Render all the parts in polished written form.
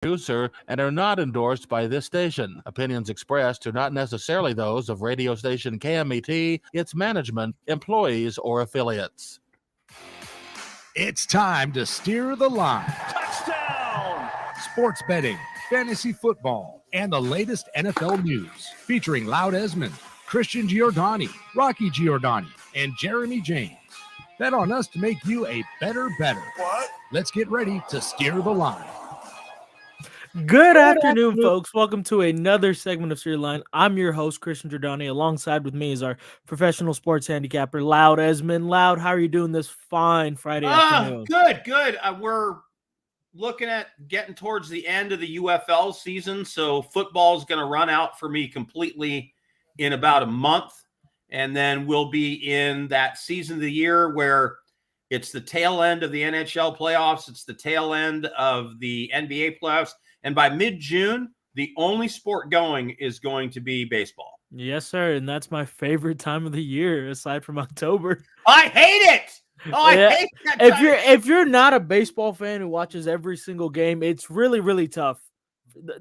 producer and are not endorsed by this station. Opinions expressed are not necessarily those of radio station KMET, its management, employees, or affiliates. It's time to steer the line. Touchdown! Sports betting, fantasy football, and the latest NFL news. Featuring Loud-Esmond, Christian Giordani, Rocky Giordani, and Jeremy James. Bet on us to make you a better. What? Let's get ready to steer the line. Good afternoon, folks. Welcome to another segment of Steer the Line. I'm your host, Christian Giordani. Alongside with me is our professional sports handicapper, Loud-Esmond. Loud, how are you doing this fine Friday afternoon? Good. We're looking at getting towards the end of the UFL season, so football is going to run out for me completely in about a month, and then we'll be in that season of the year where it's the tail end of the NHL playoffs, it's the tail end of the NBA playoffs, and by mid-June, the only sport going is going to be baseball. Yes, sir, and that's my favorite time of the year, aside from October. I hate it! I hate that time. If you're not a baseball fan who watches every single game, it's really, really tough.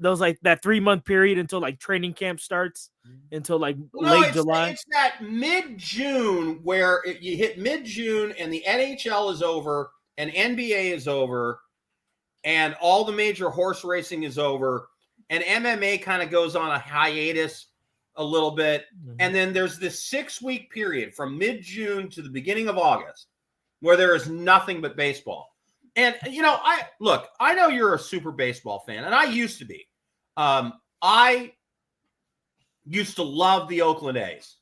Those like that 3-month period until like training camp starts until like late July. It's that mid-June where you hit mid-June and the NHL is over and NBA is over and all the major horse racing is over and MMA kind of goes on a hiatus a little bit. Mm-hmm. And then there's this 6-week period from mid-June to the beginning of August where there is nothing but baseball. And, you know, I know you're a super baseball fan, and I used to be. I used to love the Oakland A's.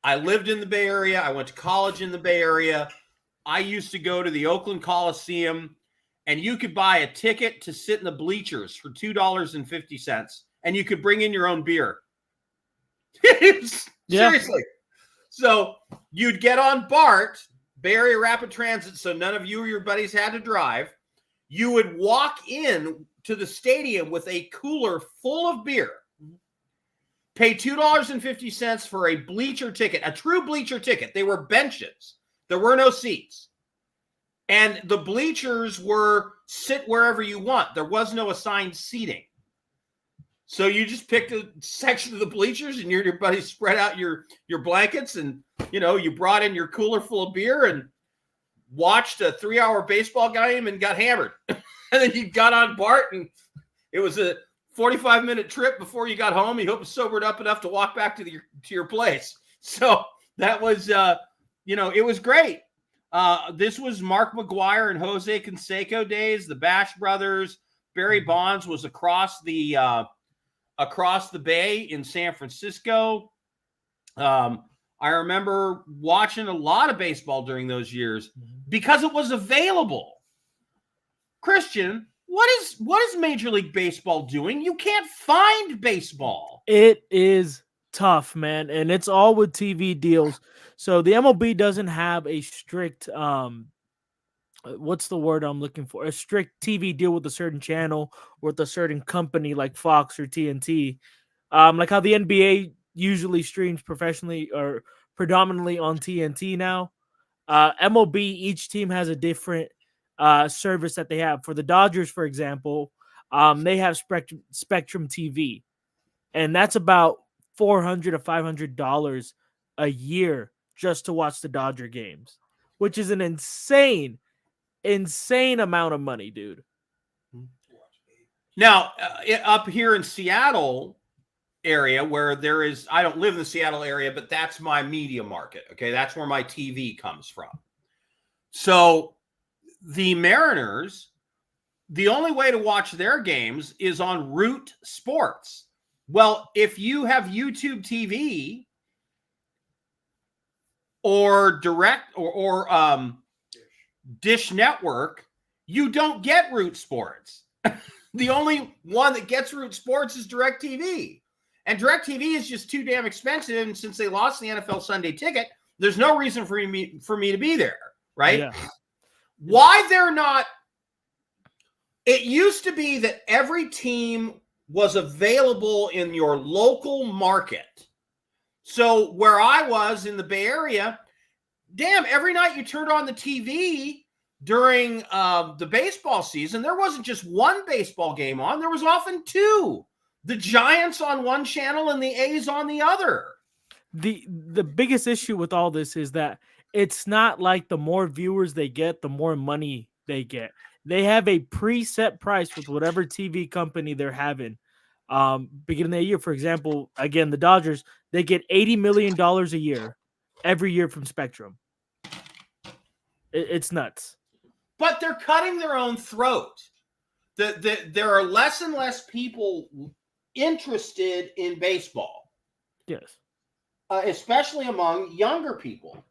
I lived in the Bay Area. I went to college in the Bay Area. I used to go to the Oakland Coliseum, and you could buy a ticket to sit in the bleachers for $2.50, and you could bring in your own beer. Seriously. So you'd get on BART, Bay Area Rapid Transit, so none of you or your buddies had to drive. You would walk in to the stadium with a cooler full of beer, pay $2.50 for a bleacher ticket, a true bleacher ticket. They were benches. There were no seats. And the bleachers were sit wherever you want. There was no assigned seating. So you just picked a section of the bleachers and your buddies spread out your blankets and, you know, you brought in your cooler full of beer and watched a 3-hour baseball game and got hammered. And then you got on BART and it was a 45-minute trip before you got home. You hope you sobered up enough to walk back to your place. So that was, it was great. This was Mark McGuire and Jose Canseco days. The Bash Brothers, Barry Bonds was across the bay in San Francisco. I remember watching a lot of baseball during those years because it was available. Christian, what is Major League Baseball doing? You can't find baseball. It is tough, man, and it's all with TV deals. So the MLB doesn't have a strict what's the word I'm looking for? A strict TV deal with a certain channel or with a certain company like Fox or TNT. Like how the NBA usually streams professionally or predominantly on TNT now. MLB, each team has a different service that they have. For the Dodgers, for example, they have Spectrum TV, and that's about $400 to $500 a year just to watch the Dodger games, which is an insane amount of money, dude. Now, up here in Seattle area where there is, I don't live in the Seattle area, but that's my media market. Okay. That's where my TV comes from. So the Mariners, the only way to watch their games is on Root Sports. Well, if you have YouTube TV or direct or Dish Network, you don't get Root Sports. The only one that gets Root Sports is DirecTV. And DirecTV is just too damn expensive. And since they lost the NFL Sunday Ticket, there's no reason for me to be there, right? Yeah. Why they're not – it used to be that every team was available in your local market. So where I was in the Bay Area, damn, every night you turned on the TV, during the baseball season, there wasn't just one baseball game on. There was often two. The Giants on one channel and the A's on the other. The biggest issue with all this is that it's not like the more viewers they get, the more money they get. They have a preset price with whatever TV company they're having. Beginning of the year, for example, again, the Dodgers, they get $80 million a year, every year from Spectrum. It's nuts. But they're cutting their own throat. There are less and less people interested in baseball. Yes. Especially among younger people.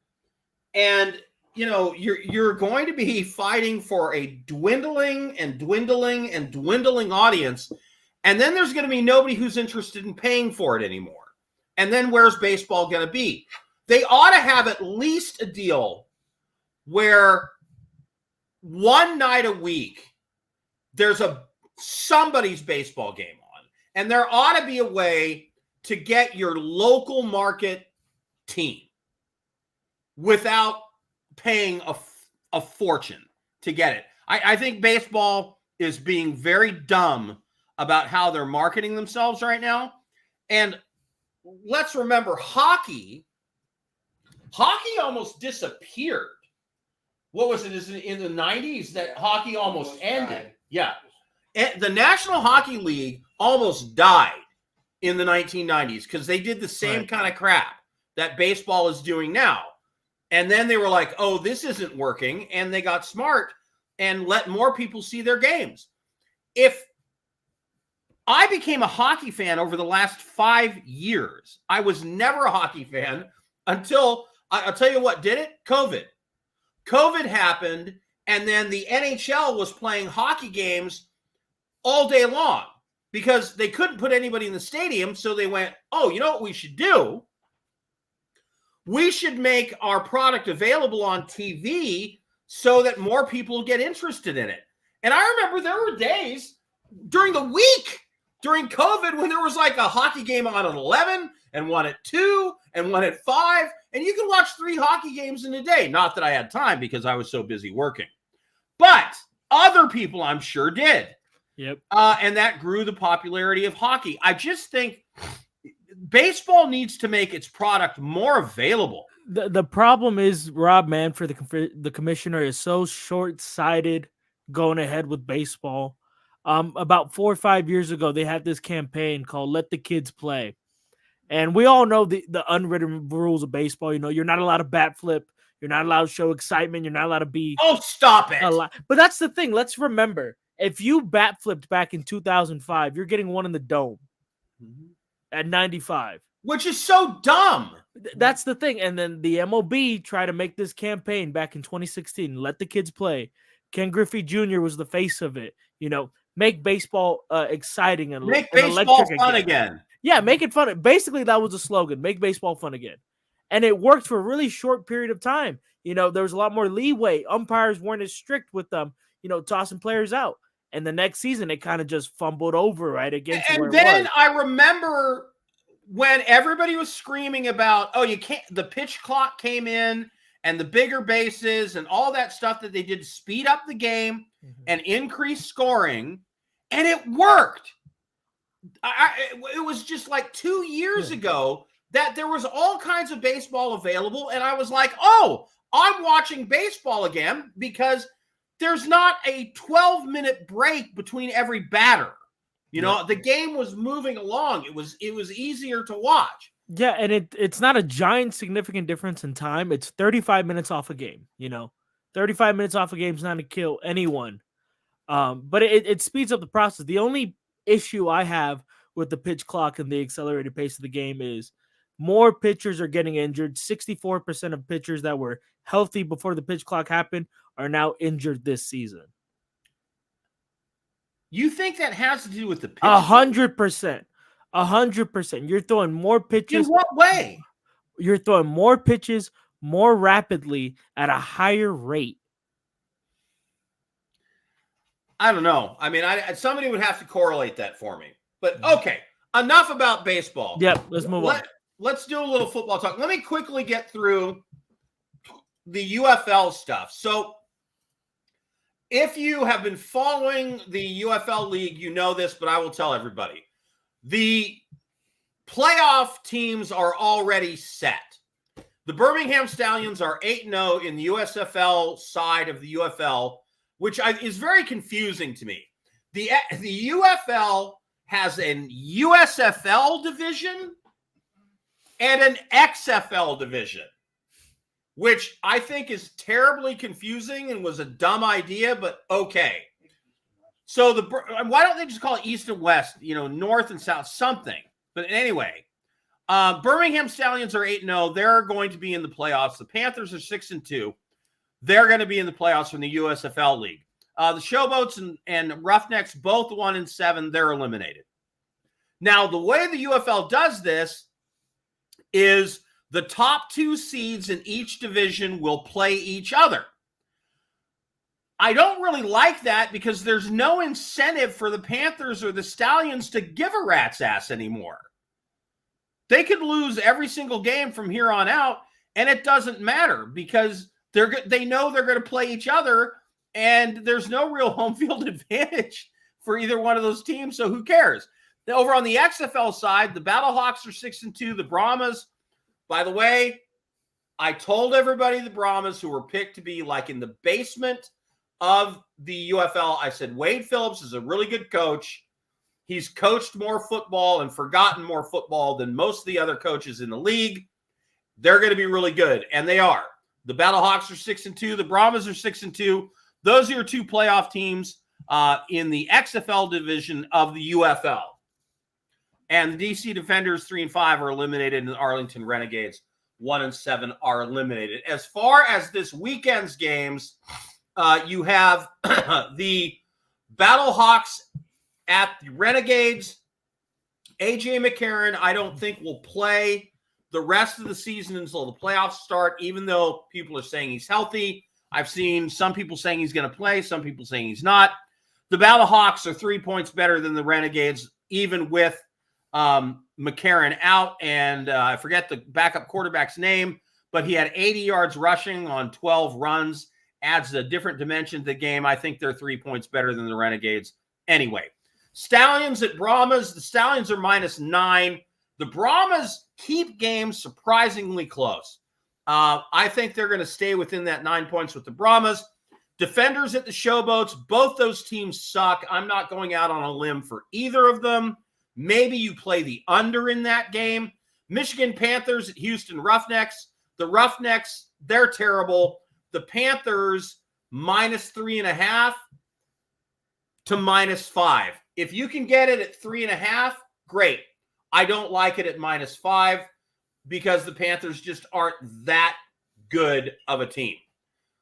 And, you know, you're going to be fighting for a dwindling audience. And then there's going to be nobody who's interested in paying for it anymore. And then where's baseball going to be? They ought to have at least a deal where one night a week there's somebody's baseball game on. And there ought to be a way to get your local market team without paying a fortune to get it. I think baseball is being very dumb about how they're marketing themselves right now. And let's remember, hockey almost disappeared. What was it? Is it in the 90s that hockey almost ended? Yeah. And the National Hockey League almost died in the 1990s because they did the same kind of crap that baseball is doing now. And then they were like, oh, this isn't working. And they got smart and let more people see their games. If I became a hockey fan over the last 5 years, I was never a hockey fan until, I'll tell you what did it, COVID. COVID happened, and then the NHL was playing hockey games all day long because they couldn't put anybody in the stadium. So they went, oh, you know what we should do? We should make our product available on TV so that more people get interested in it. And I remember there were days during the week during COVID when there was like a hockey game on at 11 and one at 2 and one at 5. And you can watch 3 hockey games in a day. Not that I had time because I was so busy working. But other people, I'm sure, did. Yep. And that grew the popularity of hockey. I just think baseball needs to make its product more available. The problem is Rob Manfred, the commissioner, is so short-sighted going ahead with baseball. About 4 or 5 years ago, they had this campaign called "Let the Kids Play," and we all know the unwritten rules of baseball. You know, you're not allowed to bat flip, you're not allowed to show excitement, you're not allowed to be. Oh, stop it! But that's the thing. Let's remember, if you bat flipped back in 2005, you're getting one in the dome at 95, which is so dumb. That's the thing. And then the MLB tried to make this campaign back in 2016. Let the kids play. Ken Griffey Jr. was the face of it. You know, make baseball exciting and make baseball fun again. Yeah, make it fun. Basically, that was the slogan: make baseball fun again. And it worked for a really short period of time. You know, there was a lot more leeway. Umpires weren't as strict with them, you know, tossing players out. And the next season, it kind of just fumbled over right against. And then I remember when everybody was screaming about, oh, you can't, the pitch clock came in and the bigger bases and all that stuff that they did to speed up the game and increase scoring. And it worked. It was just like 2 years ago that there was all kinds of baseball available. And I was like, oh, I'm watching baseball again because there's not a 12-minute break between every batter. You know, the game was moving along. It was easier to watch. Yeah, and it's not a giant significant difference in time. It's 35 minutes off a game, you know. 35 minutes off a game is not to kill anyone. But it speeds up the process. The only issue I have with the pitch clock and the accelerated pace of the game is more pitchers are getting injured. 64% of pitchers that were healthy before the pitch clock happened are now injured this season. You think that has to do with the pitch? 100%. 100%. You're throwing more pitches. In what way? You're throwing more pitches more rapidly at a higher rate. I don't know. I mean, somebody would have to correlate that for me. But okay, enough about baseball. Yep, let's move on. Let's do a little football talk. Let me quickly get through the UFL stuff. So if you have been following the UFL league, you know this, but I will tell everybody. The playoff teams are already set. The Birmingham Stallions are 8-0 in the USFL side of the UFL, which is very confusing to me. The UFL has an USFL division and an XFL division, which I think is terribly confusing and was a dumb idea, but okay. So why don't they just call it East and West, North and South, something. But anyway, Birmingham Stallions are 8-0. They're going to be in the playoffs. The Panthers are 6-2. They're going to be in the playoffs from the USFL League. The Showboats and Roughnecks, both 1-7, they're eliminated. Now, the way the UFL does this is the top 2 seeds in each division will play each other. I don't really like that because there's no incentive for the Panthers or the Stallions to give a rat's ass anymore. They could lose every single game from here on out, and it doesn't matter because they know they're going to play each other, and there's no real home field advantage for either one of those teams, so who cares? Over on the XFL side, the Battlehawks are 6-2. The Brahmas, by the way, I told everybody the Brahmas who were picked to be like in the basement of the UFL, I said, Wade Phillips is a really good coach. He's coached more football and forgotten more football than most of the other coaches in the league. They're going to be really good, and they are. The Battlehawks are 6-2. The Brahmas are 6-2. Those are your 2 playoff teams in the XFL division of the UFL. And the DC Defenders 3-5 are eliminated, and the Arlington Renegades 1-7 are eliminated. As far as this weekend's games, you have the Battlehawks at the Renegades. AJ McCarron, I don't think will play the rest of the season until the playoffs start, even though people are saying he's healthy. I've seen some people saying he's going to play, some people saying he's not. The Battlehawks are 3 points better than the Renegades, even with McCarron out, and I forget the backup quarterback's name, but he had 80 yards rushing on 12 runs, adds a different dimension to the game. I think they're 3 points better than the Renegades. Anyway, Stallions at Brahmas. The Stallions are -9. The Brahmas keep games surprisingly close. I think they're going to stay within that 9 points with the Brahmas. Defenders at the Showboats. Both those teams suck. I'm not going out on a limb for either of them. Maybe you play the under in that game. Michigan Panthers at Houston Roughnecks. The Roughnecks, they're terrible. The Panthers, -3.5 to -5. If you can get it at 3.5, great. I don't like it at -5 because the Panthers just aren't that good of a team.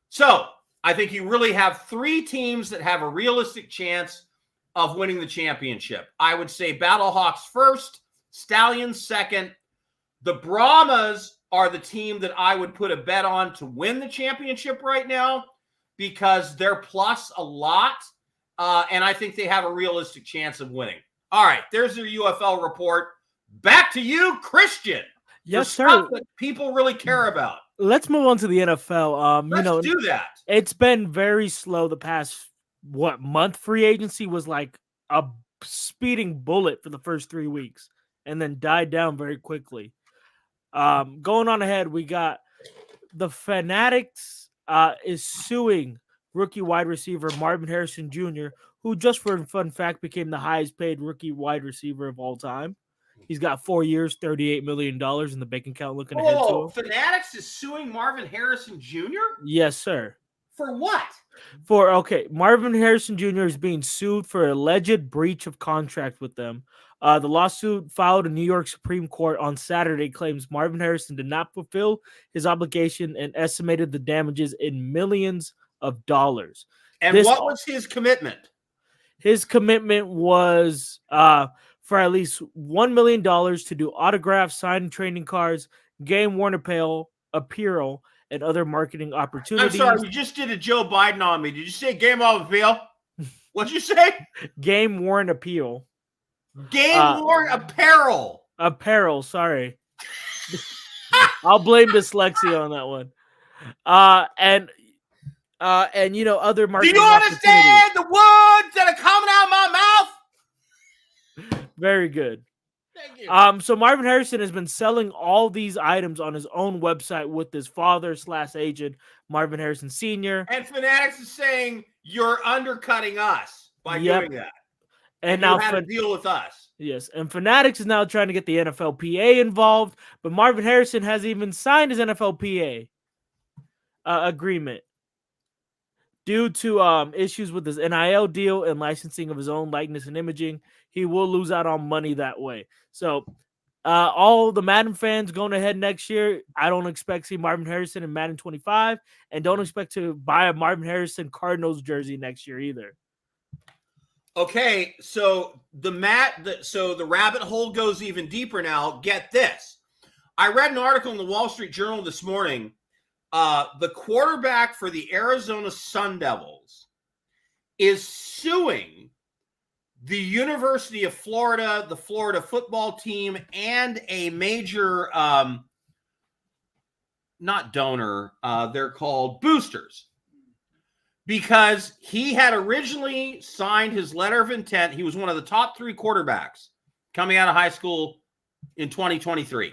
So I think you really have 3 teams that have a realistic chance of winning the championship. I would say Battlehawks first, Stallions second. The Brahmas are the team that I would put a bet on to win the championship right now because they're plus a lot, and I think they have a realistic chance of winning. All right, there's your UFL report. Back to you, Christian. Yes, sir. Stuff that people really care about. Let's move on to the NFL. Let's do that. It's been very slow the past month. Free agency was like a speeding bullet for the first 3 weeks and then died down very quickly. Going on ahead, we got the Fanatics is suing rookie wide receiver Marvin Harrison Jr., who, just for a fun fact, became the highest paid rookie wide receiver of all time. He's got 4 years, $38 million in the bank account looking ahead to him. Fanatics is suing Marvin Harrison Jr.? Yes, sir. For what? Marvin Harrison Jr. is being sued for alleged breach of contract with them. The lawsuit filed in New York Supreme Court on Saturday claims Marvin Harrison did not fulfill his obligation and estimated the damages in millions of dollars. And what was his commitment? His commitment was for at least $1 million to do autographs, signed trading cards, game-worn apparel, and other marketing opportunities. I'm sorry, you just did a Joe Biden on me. Did you say game of appeal? What'd you say? Game-worn appeal. Game-worn apparel. Apparel, sorry. I'll blame dyslexia on that one. And and other Do marketing you opportunities. understand the words that are coming out of my mouth? Very good. Thank you. So Marvin Harrison has been selling all these items on his own website with his father/agent, Marvin Harrison Sr. And Fanatics is saying you're undercutting us by Yep. doing that. And you now had to deal with us. Yes, and Fanatics is now trying to get the NFLPA involved, but Marvin Harrison hasn't even signed his NFLPA agreement due to issues with his NIL deal and licensing of his own likeness and imaging. He will lose out on money that way. So, all the Madden fans going ahead next year, I don't expect to see Marvin Harrison in Madden 25, and don't expect to buy a Marvin Harrison Cardinals jersey next year either. Okay, so the rabbit hole goes even deeper now. Get this. I read an article in the Wall Street Journal this morning. The quarterback for the Arizona Sun Devils is suing the University of Florida, the Florida football team, and a major, not donor, they're called boosters. Because he had originally signed his letter of intent. He was one of the top 3 quarterbacks coming out of high school in 2023.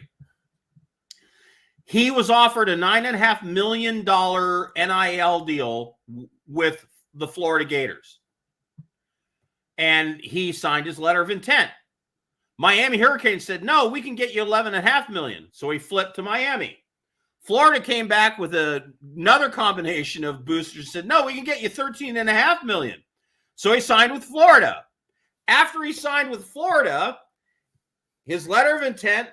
He was offered a $9.5 million NIL deal with the Florida Gators. And he signed his letter of intent. Miami Hurricanes said, no, we can get you $11.5 million. So he flipped to Miami. Florida came back with another combination of boosters, said, no, we can get you $13.5 million. So he signed with Florida. After he signed with Florida, his letter of intent,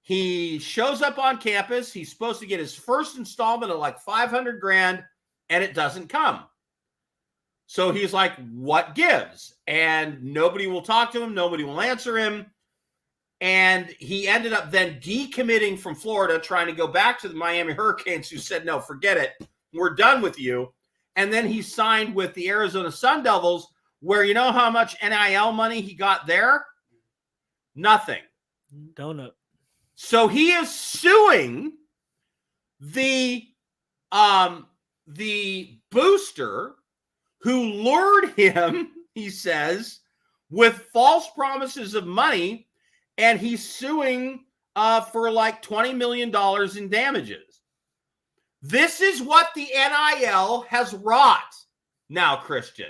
he shows up on campus. He's supposed to get his first installment of like $500,000, and it doesn't come. So he's like, what gives? And nobody will talk to him. Nobody will answer him. And he ended up then decommitting from Florida, trying to go back to the Miami Hurricanes, who said, no, forget it. We're done with you. And then he signed with the Arizona Sun Devils, where you know how much NIL money he got there? Nothing. Donut. So he is suing the booster who lured him, he says, with false promises of money. And he's suing for like $20 million in damages. This is what the NIL has wrought now, Christian.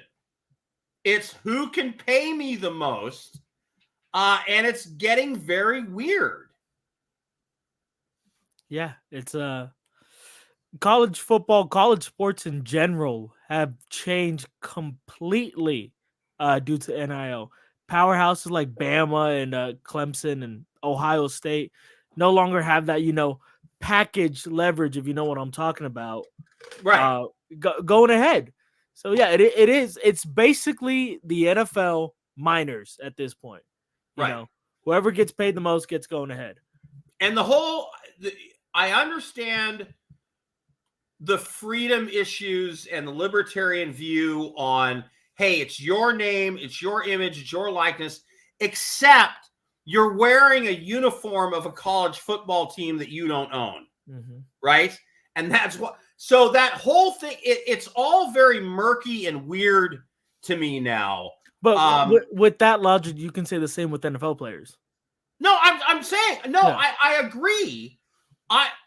It's who can pay me the most, and it's getting very weird. Yeah, it's college football, college sports in general have changed completely due to NIL. Powerhouses like Bama and Clemson and Ohio State no longer have that, package leverage, if you know what I'm talking about. Right. Going ahead. So, yeah, it is. It's basically the NFL minors at this point. You know, whoever gets paid the most gets going ahead. And I understand the freedom issues and the libertarian view on, hey, it's your name, it's your image, it's your likeness, except you're wearing a uniform of a college football team that you don't own, right? And that's what, so that whole thing, it's all very murky and weird to me now. But with that logic, you can say the same with NFL players. No, I'm saying, no, yeah. I agree.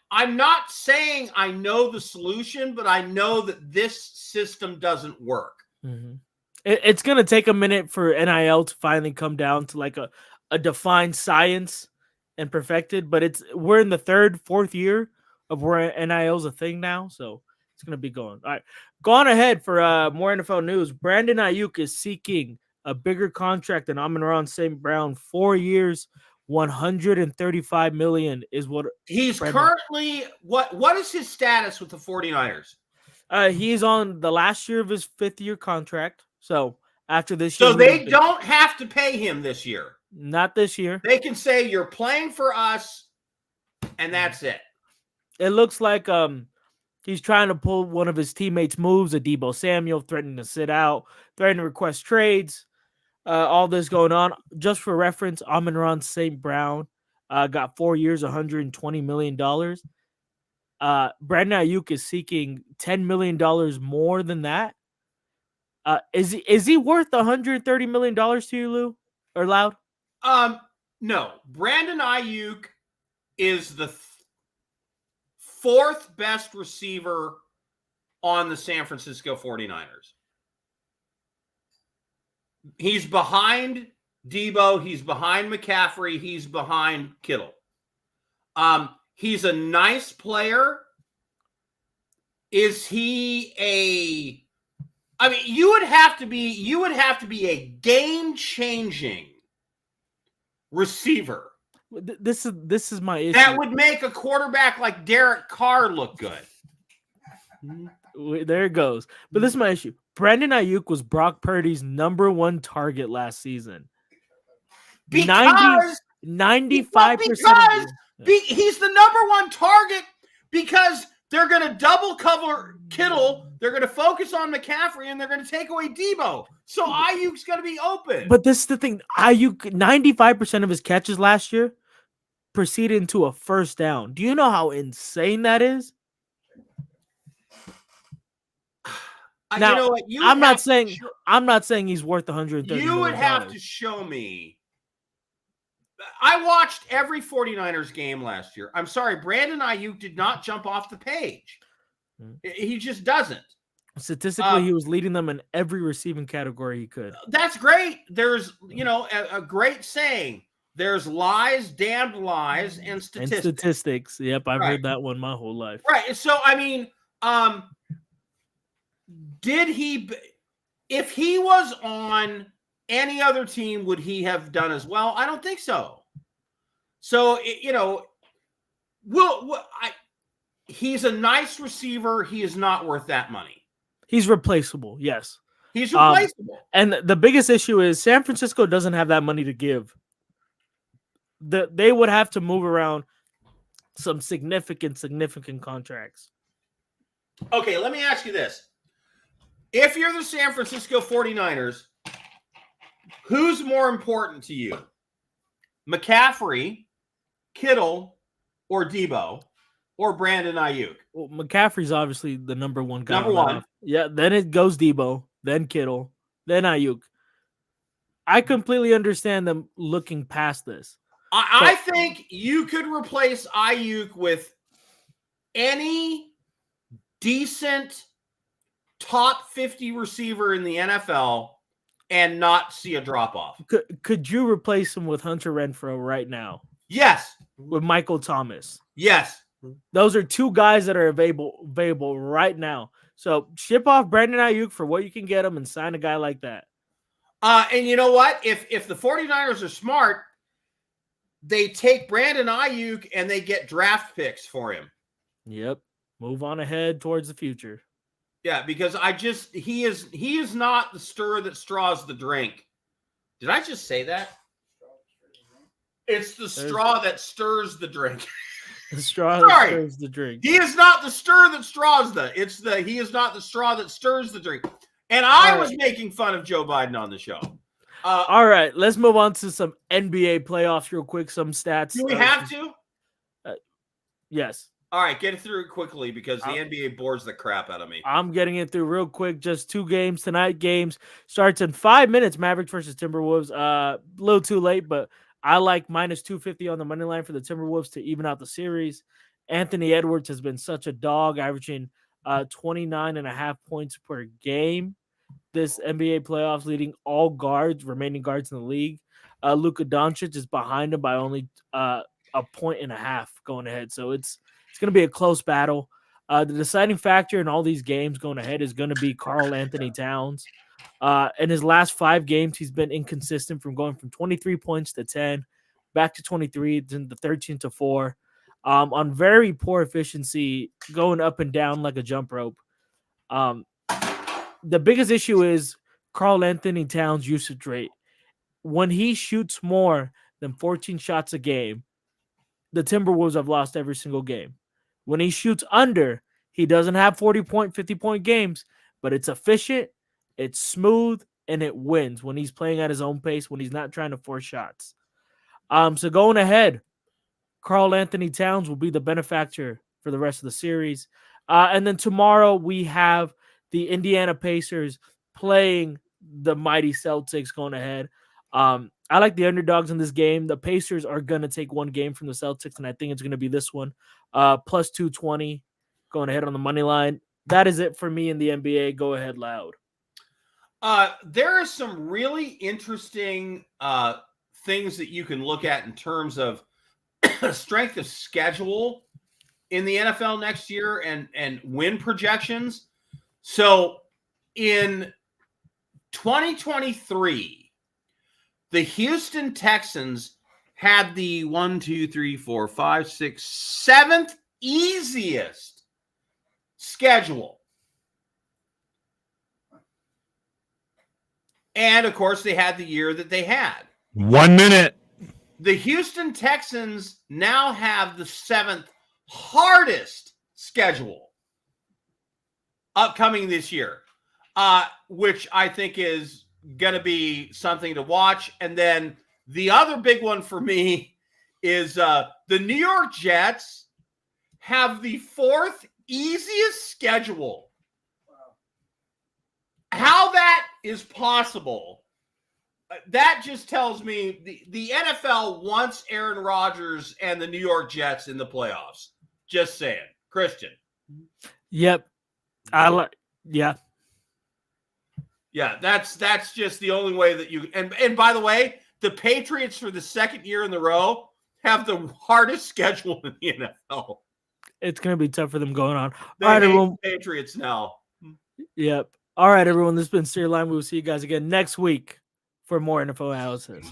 I'm not saying I know the solution, but I know that this system doesn't work. It's going to take a minute for NIL to finally come down to like a defined science and perfected, but we're in the 3rd, 4th year of where NIL is a thing now, so it's going to be going. All right, go on ahead for more NFL news. Brandon Ayuk is seeking a bigger contract than Amon-Ra St. Brown, 4 years, $135 million is what he's currently. What is his status with the 49ers? He's on the last year of his 5th year contract. So after this year, so they don't have to pay him this year. Not this year. They can say you're playing for us, and that's it. It looks like he's trying to pull one of his teammates' moves. Deebo Samuel threatening to sit out, threatening to request trades. All this going on. Just for reference, Amon-Ra St. Brown got 4 years, $120 million. Brandon Ayuk is seeking $10 million more than that. Is he worth $130 million to you, Lou? Or Loud? No. Brandon Ayuk is the fourth best receiver on the San Francisco 49ers. He's behind Debo. He's behind McCaffrey. He's behind Kittle. He's a nice player. Is he a... I mean, you would have to be a game-changing receiver. This is my issue. That would make a quarterback like Derek Carr look good. There it goes. But this is my issue. Brandon Ayuk was Brock Purdy's number one target last season. Because 95%. He's the number one target because they're going to double cover Kittle. They're going to focus on McCaffrey, and they're going to take away Debo. So Ayuk's going to be open. But this is the thing. Ayuk, 95% of his catches last year proceeded into a first down. Do you know how insane that is? Now, you know what? I'm not saying he's worth 130. You would have to show me. I watched every 49ers game last year. I'm sorry, Brandon Ayuk did not jump off the page. He just doesn't. Statistically, he was leading them in every receiving category he could. That's great. There's, a great saying. There's lies, damned lies, and statistics. Yep, I've heard that one my whole life. Right. So, I mean, if he was on any other team, would he have done as well? I don't think so. So, he's a nice receiver. He is not worth that money. He's replaceable. Yes. He's replaceable. And the biggest issue is San Francisco doesn't have that money to give. They would have to move around some significant contracts. Okay, let me ask you this. If you're the San Francisco 49ers, who's more important to you? McCaffrey, Kittle, or Debo, or Brandon Ayuk? Well, McCaffrey's obviously the number one guy. Number one. Yeah, then it goes Debo, then Kittle, then Ayuk. I completely understand them looking past this. I think you could replace Ayuk with any decent top 50 receiver in the NFL and not see a drop-off. Could you replace him with Hunter Renfrow right now? Yes. With Michael Thomas? Yes. Those are two guys that are available right now. So ship off Brandon Ayuk for what you can get him and sign a guy like that. And you know what? If the 49ers are smart, they take Brandon Ayuk and they get draft picks for him. Yep. Move on ahead towards the future. Yeah, because he is not the stir that straws the drink. Did I just say that? It's the straw that stirs the drink. The straw that stirs the drink. He is not the stir that straws he is not the straw that stirs the drink. And I was making fun of Joe Biden on the show. All right, let's move on to some NBA playoffs real quick, some stats. Do we have to? Yes. All right, get it through quickly because the NBA bores the crap out of me. I'm getting it through real quick. Just 2 games tonight. Games starts in 5 minutes. Mavericks versus Timberwolves. A little too late, but I like minus 250 on the money line for the Timberwolves to even out the series. Anthony Edwards has been such a dog, averaging 29.5 points per game this NBA playoffs, leading all remaining guards in the league. Luka Doncic is behind him by only 1.5 points going ahead. So it's going to be a close battle. The deciding factor in all these games going ahead is going to be Karl Anthony Towns. In his last 5 games, he's been inconsistent from going from 23 points to 10, back to 23, then the 13 to 4. On very poor efficiency, going up and down like a jump rope. The biggest issue is Karl Anthony Towns' usage rate. When he shoots more than 14 shots a game, the Timberwolves have lost every single game. When he shoots under, he doesn't have 40-point, 50-point games, but it's efficient, it's smooth, and it wins when he's playing at his own pace, when he's not trying to force shots. So going ahead, Karl Anthony Towns will be the benefactor for the rest of the series. And then tomorrow we have the Indiana Pacers playing the mighty Celtics going ahead. I like the underdogs in this game. The Pacers are going to take one game from the Celtics, and I think it's going to be this one. Plus 220 going ahead on the money line. That is it for me in the NBA. Go ahead, Loud. There are some really interesting things that you can look at in terms of strength of schedule in the NFL next year and win projections. So in 2023, the Houston Texans had the 7th easiest schedule. And, of course, they had the year that they had. 1 minute. The Houston Texans now have the 7th hardest schedule upcoming this year, which I think is going to be something to watch. And then the other big one for me is the New York Jets have the 4th easiest schedule. How that is possible, that just tells me the NFL wants Aaron Rodgers and the New York Jets in the playoffs. Just saying. Christian. Yep. Yeah. Yeah, that's just the only way that you and by the way, the Patriots for the second year in the row have the hardest schedule in the NFL. It's going to be tough for them going on. They All right, hate everyone. the Patriots now. Yep. All right, everyone. This has been Steer Line. We will see you guys again next week for more NFL analysis.